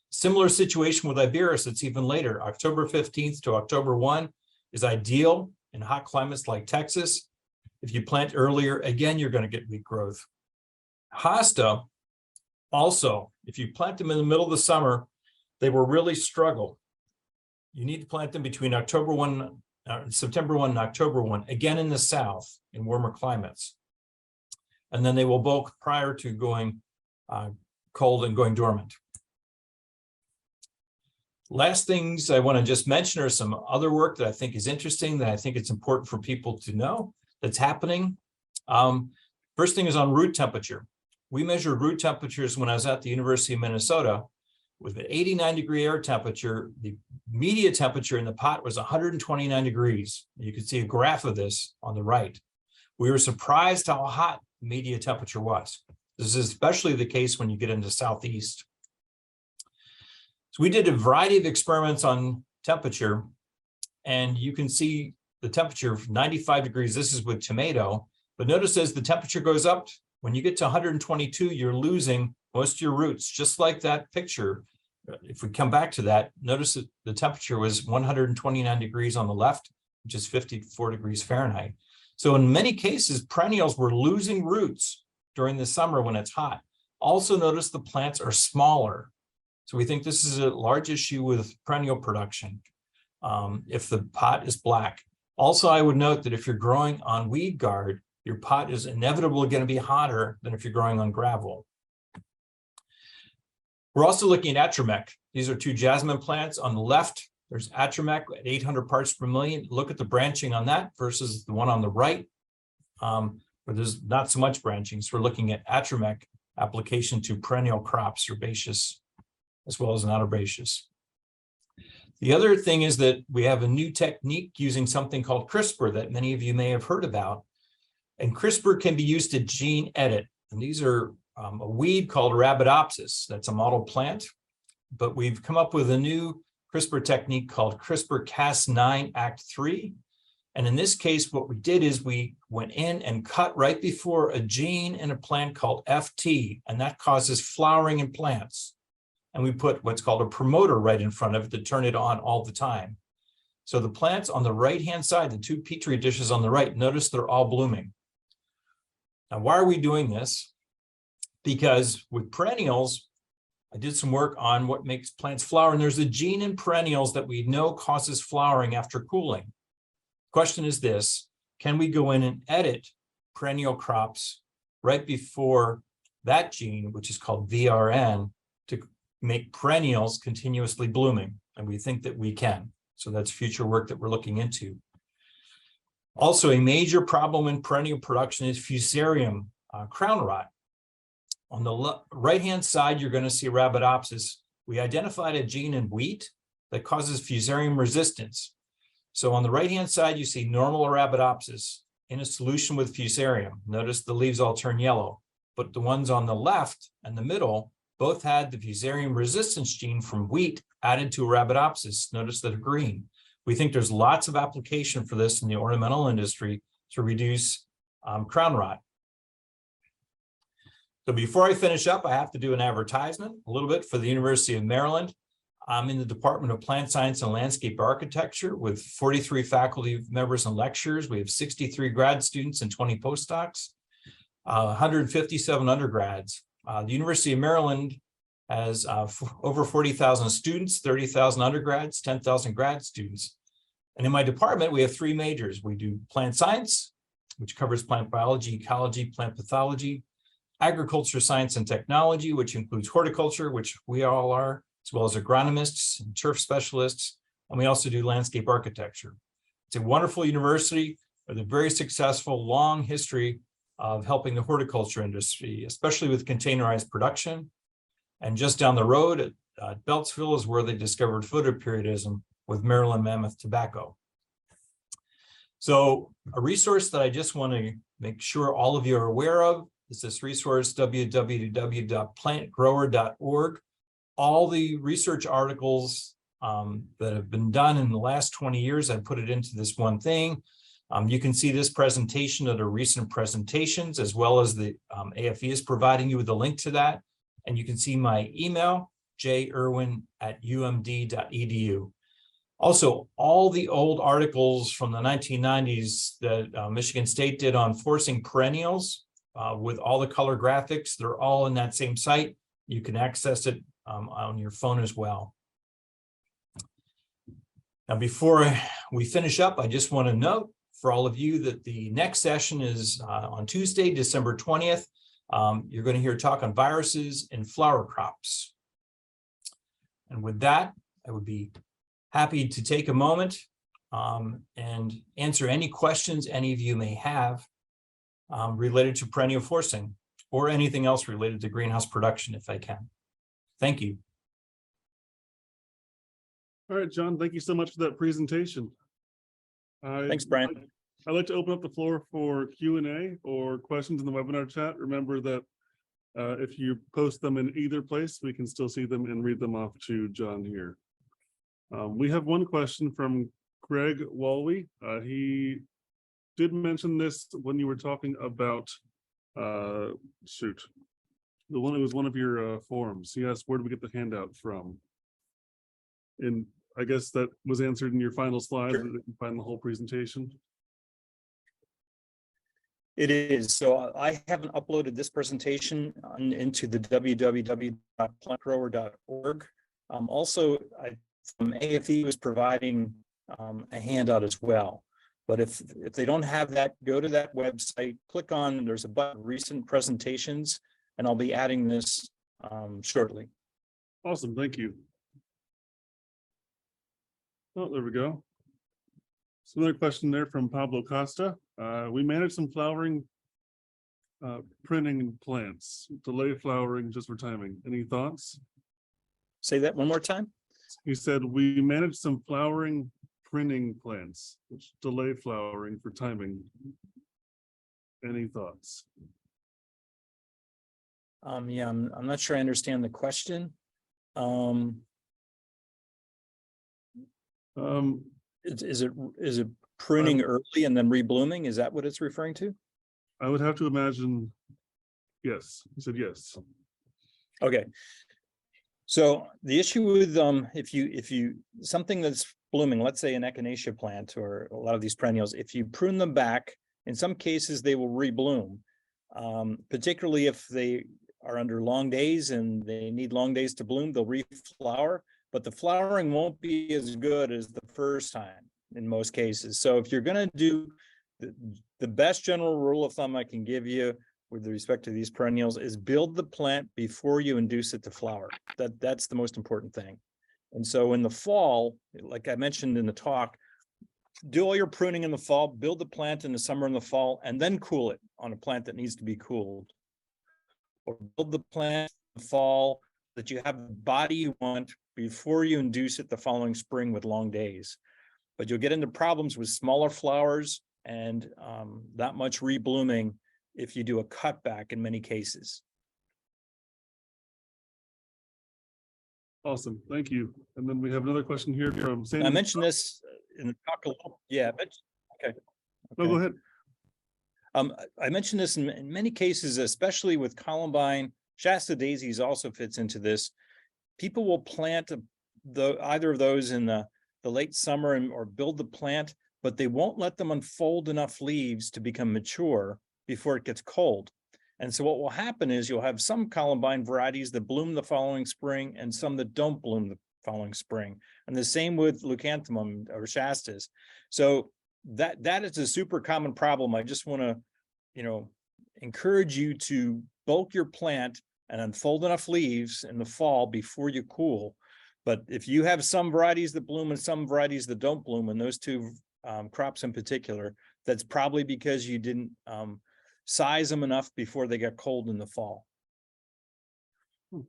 Similar situation with Iberis, it's even later. October 15th to October 1 is ideal in hot climates like Texas. If you plant earlier, again, you're going to get weak growth. Hosta, also, if you plant them in the middle of the summer, they will really struggle. You need to plant them between September 1 and October 1, again in the south, in warmer climates. And then they will bulk prior to going cold and going dormant. Last things I want to just mention are some other work that I think is interesting, that I think it's important for people to know that's happening. First thing is on root temperature. We measured root temperatures when I was at the University of Minnesota. With an 89-degree air temperature, the media temperature in the pot was 129 degrees. You can see a graph of this on the right. We were surprised how hot media temperature was. This is especially the case when you get into southeast. So we did a variety of experiments on temperature, and you can see the temperature of 95 degrees. This is with tomato, but notice as the temperature goes up, when you get to 122, you're losing most of your roots, just like that picture. If we come back to that, notice that the temperature was 129 degrees on the left, which is 54 degrees Fahrenheit. So in many cases, perennials were losing roots during the summer when it's hot. Also notice the plants are smaller. So we think this is a large issue with perennial production if the pot is black. Also, I would note that if you're growing on weed guard, your pot is inevitably going to be hotter than if you're growing on gravel. We're also looking at Atramec. These are two jasmine plants. On the left, there's Atramec at 800 parts per million. Look at the branching on that versus the one on the right, where there's not so much branching. So we're looking at Atramec application to perennial crops, herbaceous as well as non-herbaceous. The other thing is that we have a new technique using something called CRISPR that many of you may have heard about. And CRISPR can be used to gene edit. And these are a weed called Arabidopsis. That's a model plant. But we've come up with a new CRISPR technique called CRISPR-Cas9 Act 3. And in this case, what we did is we went in and cut right before a gene in a plant called FT, and that causes flowering in plants. And we put what's called a promoter right in front of it to turn it on all the time. So the plants on the right-hand side, the two Petri dishes on the right, notice they're all blooming. Now, why are we doing this? Because with perennials, I did some work on what makes plants flower, and there's a gene in perennials that we know causes flowering after cooling. Question is this: can we go in and edit perennial crops right before that gene, which is called VRN, to make perennials continuously blooming? And we think that we can. So that's future work that we're looking into. Also, a major problem in perennial production is fusarium crown rot. On the right-hand side, you're going to see Arabidopsis. We identified a gene in wheat that causes fusarium resistance. So on the right-hand side, you see normal Arabidopsis in a solution with fusarium. Notice the leaves all turn yellow, but the ones on the left and the middle both had the fusarium resistance gene from wheat added to Arabidopsis. Notice that are green. We think there's lots of application for this in the ornamental industry to reduce crown rot. So before I finish up, I have to do an advertisement a little bit for the University of Maryland. I'm in the Department of Plant Science and Landscape Architecture with 43 faculty members and lecturers. We have 63 grad students and 20 postdocs, 157 undergrads. The University of Maryland has over 40,000 students, 30,000 undergrads, 10,000 grad students. And in my department, we have 3 majors. We do plant science, which covers plant biology, ecology, plant pathology, agriculture science and technology, which includes horticulture, which we all are, as well as agronomists and turf specialists. And we also do landscape architecture. It's a wonderful university with a very successful, long history of helping the horticulture industry, especially with containerized production. And just down the road at Beltsville is where they discovered photoperiodism with Maryland Mammoth tobacco. So a resource that I just want to make sure all of you are aware of is this resource, www.plantgrower.org. All the research articles that have been done in the last 20 years, I put it into this one thing. You can see this presentation at our recent presentations, as well as the AFE is providing you with a link to that. And you can see my email, jerwin@umd.edu. Also, all the old articles from the 1990s that Michigan State did on forcing perennials with all the color graphics, they're all in that same site. You can access it on your phone as well. Now, before we finish up, I just want to note for all of you that the next session is on Tuesday, December 20th. You're going to hear a talk on viruses in flower crops. And with that, I would be happy to take a moment and answer any questions any of you may have related to perennial forcing or anything else related to greenhouse production, if I can. Thank you.
All right, John, thank you so much for that presentation.
Thanks, Brian.
I'd like to open up the floor for Q&A or questions in the webinar chat. Remember that if you post them in either place, we can still see them and read them off to John here. We have one question from Greg Walwy. He did mention this when you were talking about, it was one of your forums. He asked, where do we get the handout from? And I guess that was answered in your final slides.
Sure.
You can find the whole presentation.
It is. So I haven't uploaded this presentation into the www.plantgrower.org. Also, AFE was providing a handout as well. But if they don't have that, go to that website, click on, there's a button, recent presentations, and I'll be adding this shortly.
Awesome, thank you. Oh, there we go. So another question there from Pablo Costa. We manage some flowering printing plants, delay flowering just for timing. Any thoughts?
Say that one more time.
He said, we manage some flowering printing plants, which delay flowering for timing. Any thoughts?
Yeah, I'm not sure I understand the question. Is it pruning early and then reblooming? Is that what it's referring to?
I would have to imagine, yes. He said yes.
Okay. So the issue with if you something that's blooming, let's say an echinacea plant or a lot of these perennials, if you prune them back, in some cases they will rebloom, particularly if they are under long days and they need long days to bloom, they'll reflower, but the flowering won't be as good as the first time in most cases. So if you're going to do the best general rule of thumb I can give you with respect to these perennials is build the plant before you induce it to flower. That's the most important thing. And so in the fall, like I mentioned in the talk, do all your pruning in the fall, build the plant in the summer and the fall, and then cool it on a plant that needs to be cooled. Or build the plant in the fall that you have the body you want before you induce it the following spring with long days. But you'll get into problems with smaller flowers and that much reblooming if you do a cutback in many cases.
Awesome, thank you. And then we have another question here from Sandy.
I mentioned this in the talk a little, yeah, but okay.
No, go ahead.
I mentioned this in many cases, especially with columbine. Shasta daisies also fits into this. People will plant either of those in the late summer or build the plant, but they won't let them unfold enough leaves to become mature before it gets cold. And so what will happen is you'll have some columbine varieties that bloom the following spring and some that don't bloom the following spring. And the same with leucanthemum or shastas. So that is a super common problem. I just want to, encourage you to bulk your plant and unfold enough leaves in the fall before you cool. But if you have some varieties that bloom and some varieties that don't bloom, and those two crops in particular, that's probably because you didn't size them enough before they got cold in the fall.
That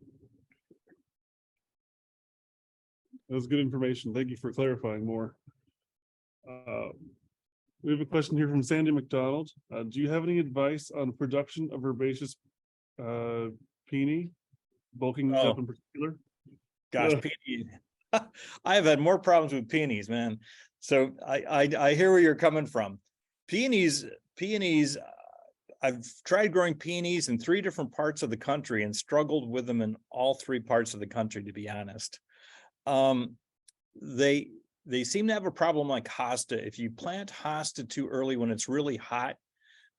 was good information. Thank you for clarifying more. We have a question here from Sandy McDonald. Do you have any advice on production of herbaceous peony, bulking these up in particular?
Gosh, peony. I have had more problems with peonies, man. So I hear where you're coming from. Peonies, I've tried growing peonies in 3 different parts of the country and struggled with them in all 3 parts of the country, to be honest. They seem to have a problem like hosta. If you plant hosta too early when it's really hot,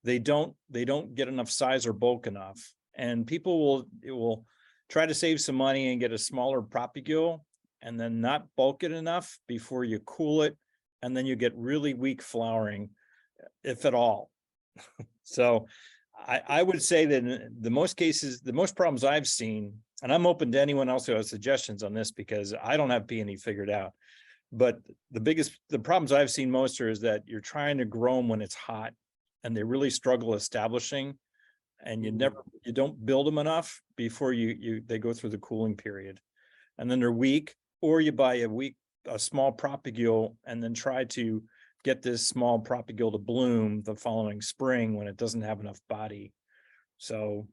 they don't get enough size or bulk enough. And people will try to save some money and get a smaller propagule and then not bulk it enough before you cool it. And then you get really weak flowering, if at all. So I would say that in the most cases, the most problems I've seen, and I'm open to anyone else who has suggestions on this because I don't have peony figured out. But the problems I've seen most is that you're trying to grow them when it's hot and they really struggle establishing, and you don't build them enough before they go through the cooling period. And then they're weak, or you buy a small propagule and then try to get this small propagule to bloom the following spring when it doesn't have enough body. So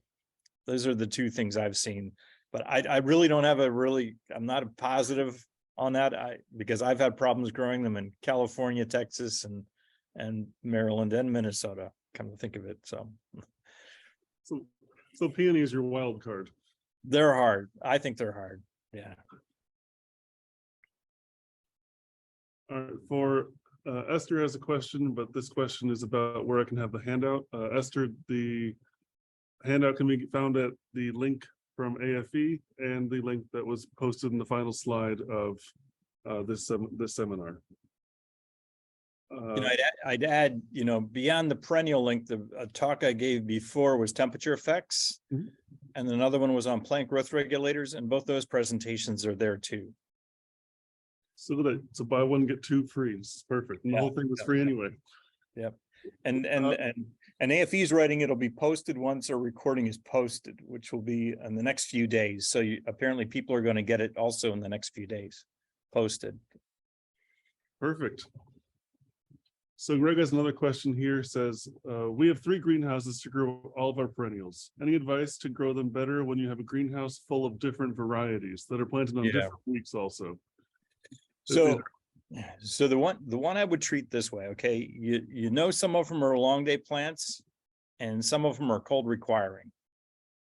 those are the 2 things I've seen, but I really don't have I'm not a positive on that because I've had problems growing them in California, Texas, and Maryland and Minnesota, come to think of it. So
peony is your wild card.
They're hard. I think they're hard. Yeah.
All right, for Esther has a question, but this question is about where I can have the handout. Esther, the handout can be found at the link from AFE and the link that was posted in the final slide of this seminar.
I'd add, beyond the perennial link, the talk I gave before was temperature effects, and another one was on plant growth regulators, and both those presentations are there too.
So buy one, get 2 free. It's perfect. And the whole thing was free anyway.
Yep. And AFE's writing it'll be posted once our recording is posted, which will be in the next few days. So apparently people are going to get it also in the next few days posted.
Perfect. So Greg has another question here, says, we have 3 greenhouses to grow all of our perennials. Any advice to grow them better when you have a greenhouse full of different varieties that are planted on different weeks also?
So the one I would treat this way, okay, some of them are long day plants and some of them are cold requiring.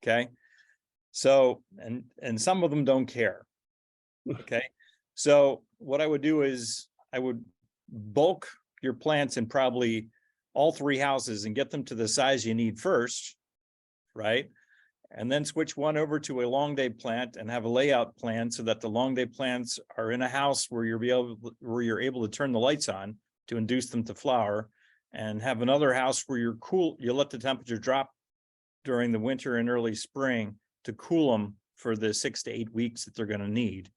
Okay. So, and some of them don't care. Okay. So what I would do is I would bulk your plants in probably all 3 houses and get them to the size you need first, right? And then switch one over to a long day plant and have a layout plan so that the long day plants are in a house where you're able to turn the lights on to induce them to flower, and have another house where you let the temperature drop during the winter and early spring to cool them for the 6 to 8 weeks that they're going to need.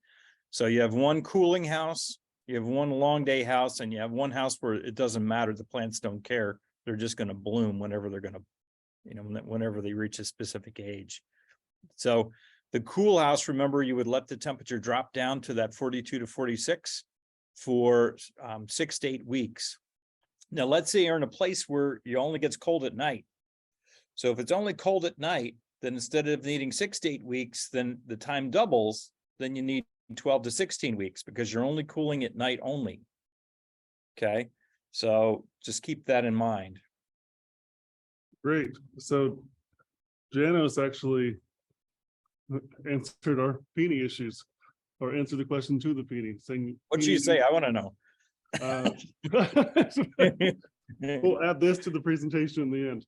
So you have one cooling house, you have one long day house, and you have one house where it doesn't matter. The plants don't care. They're just going to bloom whenever they're going to, whenever they reach a specific age. So the cool house, remember, you would let the temperature drop down to that 42 to 46 for 6 to 8 weeks. Now, let's say you're in a place where it only gets cold at night. So if it's only cold at night, then instead of needing 6 to 8 weeks, then the time doubles. Then you need 12 to 16 weeks because you're only cooling at night only. Okay, so just keep that in mind.
Great. So Janos actually answered our peony issues. or answer the question to the peony, saying.
What'd you say? I want to know.
We'll add this to the presentation in the end.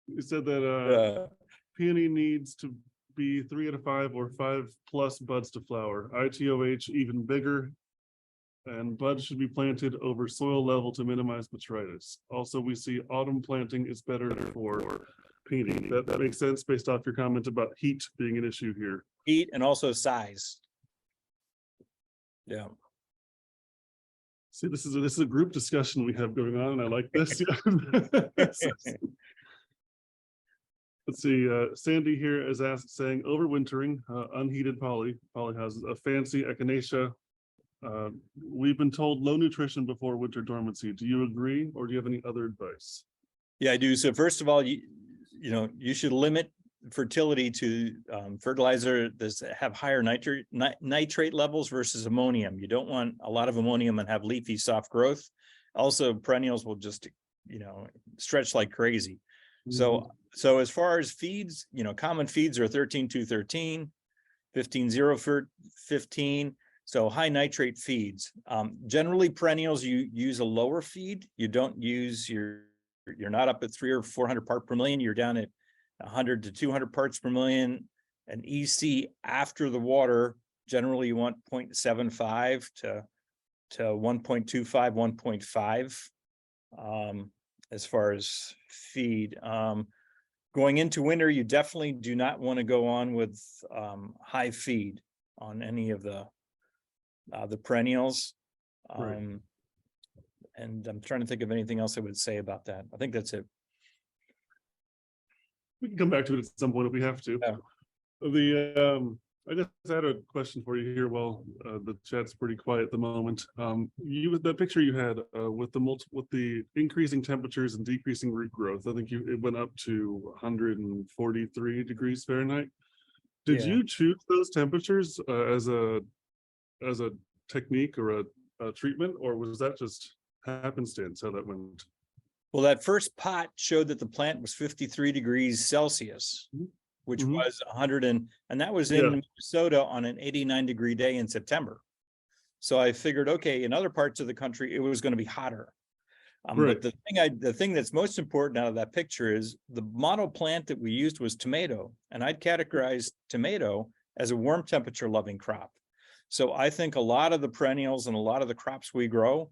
You said that peony needs to be 3 out of 5 or 5+ buds to flower. ITOH even bigger, and buds should be planted over soil level to minimize botrytis. Also, we see autumn planting is better for peony. That makes sense based off your comment about heat being an issue here.
Heat and also size. Yeah.
See, this is a group discussion we have going on, and I like this. Let's see. Sandy here is saying overwintering, unheated polyhouses, a fancy echinacea. We've been told low nutrition before winter dormancy. Do you agree, or do you have any other advice?
Yeah, I do. So first of all, you you should limit fertility to fertilizer that have higher nitrate levels versus ammonium. You don't want a lot of ammonium and have leafy soft growth. Also, perennials will just stretch like crazy. So as far as feeds, common feeds are 13-2-13, 15-0-15. So high nitrate feeds. Generally perennials, you use a lower feed. You don't use you're not up at 300 or 400 parts per million. You're down at 100 to 200 parts per million. And EC after the water, generally you want 0.75 to 1.25, 1.5 as far as feed. Going into winter, you definitely do not want to go on with high feed on any of the perennials.
Right.
And I'm trying to think of anything else I would say about that. I think that's it.
We can come back to it at some point if we have to.
Yeah.
I just had a question for you here. While the chat's pretty quiet at the moment. That picture you had with the increasing temperatures and decreasing root growth. I think it went up to 143 degrees Fahrenheit. Did you choose those temperatures as a technique or a treatment, or was that just happenstance how that went?
Well, that first pot showed that the plant was 53 degrees Celsius, which was 100 and that was in Minnesota on an 89-degree day in September. So I figured, okay, in other parts of the country, it was going to be hotter. But the thing that's most important out of that picture is the model plant that we used was tomato, and I'd categorize tomato as a warm temperature loving crop. So I think a lot of the perennials and a lot of the crops we grow,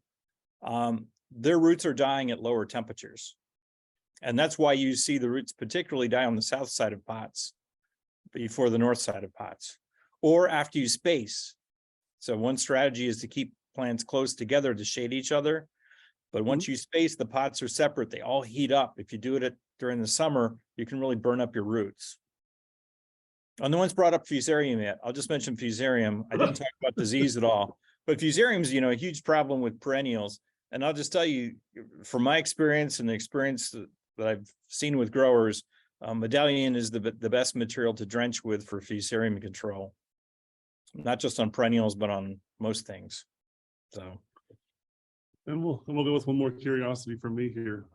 their roots are dying at lower temperatures. And that's why you see the roots particularly die on the south side of pots before the north side of pots, or after you space. So one strategy is to keep plants close together to shade each other. But once you space, the pots are separate. They all heat up. If you do it during the summer, you can really burn up your roots. And no one's brought up fusarium yet. I'll just mention fusarium. I didn't talk about disease at all, but fusarium is, a huge problem with perennials. And I'll just tell you, from my experience and the experience that I've seen with growers, medallion is the best material to drench with for fusarium control, not just on perennials, but on most things. So.
And we'll go with one more curiosity from me here.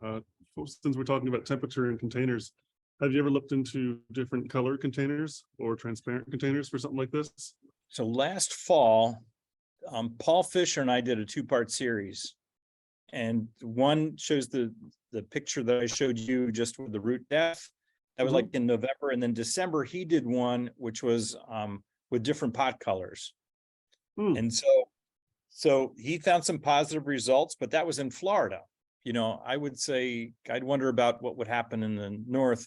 Since we're talking about temperature and containers, have you ever looked into different color containers or transparent containers for something like this?
So last fall, Paul Fisher and I did a 2-part series. And one shows the picture that I showed you just with the root depth. That was like in November. And then December, he did one, which was with different pot colors. And so he found some positive results, but that was in Florida. I would say I'd wonder about what would happen in the north.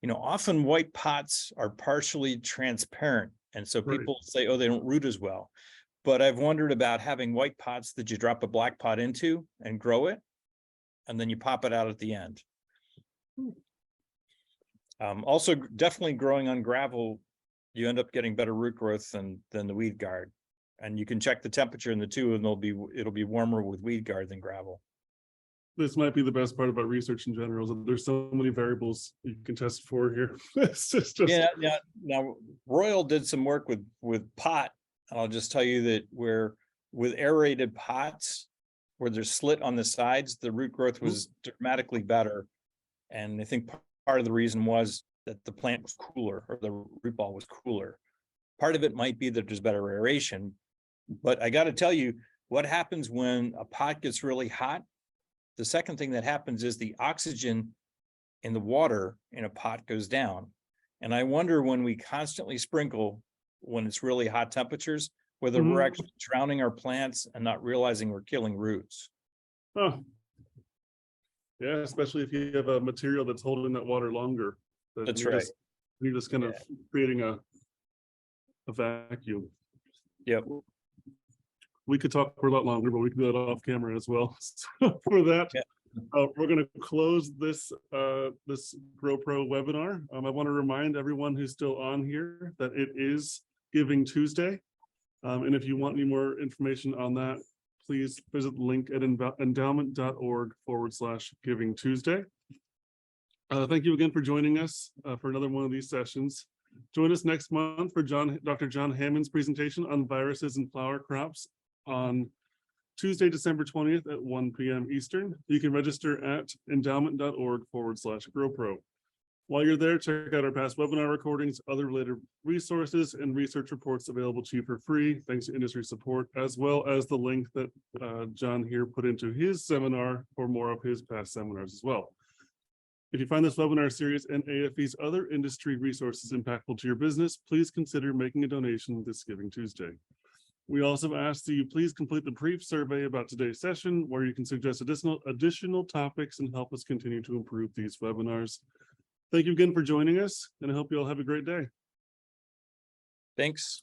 Often white pots are partially transparent. And so people say, oh, they don't root as well. But I've wondered about having white pots that you drop a black pot into and grow it, and then you pop it out at the end. Also, definitely growing on gravel, you end up getting better root growth than the weed guard. And you can check the temperature in the two, and it'll be warmer with weed guard than gravel.
This might be the best part about research in general, is that there's so many variables you can test for here. It's just
Now Royal did some work with pot. I'll just tell you that with aerated pots, where there's slit on the sides, the root growth was dramatically better. And I think part of the reason was that the plant was cooler, or the root ball was cooler. Part of it might be that there's better aeration, but I got to tell you, what happens when a pot gets really hot? The second thing that happens is the oxygen in the water in a pot goes down. And I wonder when we constantly sprinkle when it's really hot temperatures, whether we're actually drowning our plants and not realizing we're killing roots.
Oh. Yeah, especially if you have a material that's holding that water longer.
That's right.
You're just kind of creating a vacuum.
Yep.
We could talk for a lot longer, but we can do that off camera as well. So for that, we're going to close this this GrowPro webinar. I want to remind everyone who's still on here that it is Giving Tuesday. And if you want any more information on that, please visit the link at endowment.org/Giving Tuesday. Thank you again for joining us for another one of these sessions. Join us next month for Dr. John Hammond's presentation on viruses and flower crops on Tuesday, December 20th at 1 p.m. Eastern. You can register at endowment.org/GrowPro. While you're there, check out our past webinar recordings, other related resources, and research reports available to you for free, thanks to industry support, as well as the link that John here put into his seminar for more of his past seminars as well. If you find this webinar series and AFE's other industry resources impactful to your business, please consider making a donation this Giving Tuesday. We also ask that you please complete the brief survey about today's session, where you can suggest additional topics and help us continue to improve these webinars. Thank you again for joining us, and I hope you all have a great day.
Thanks.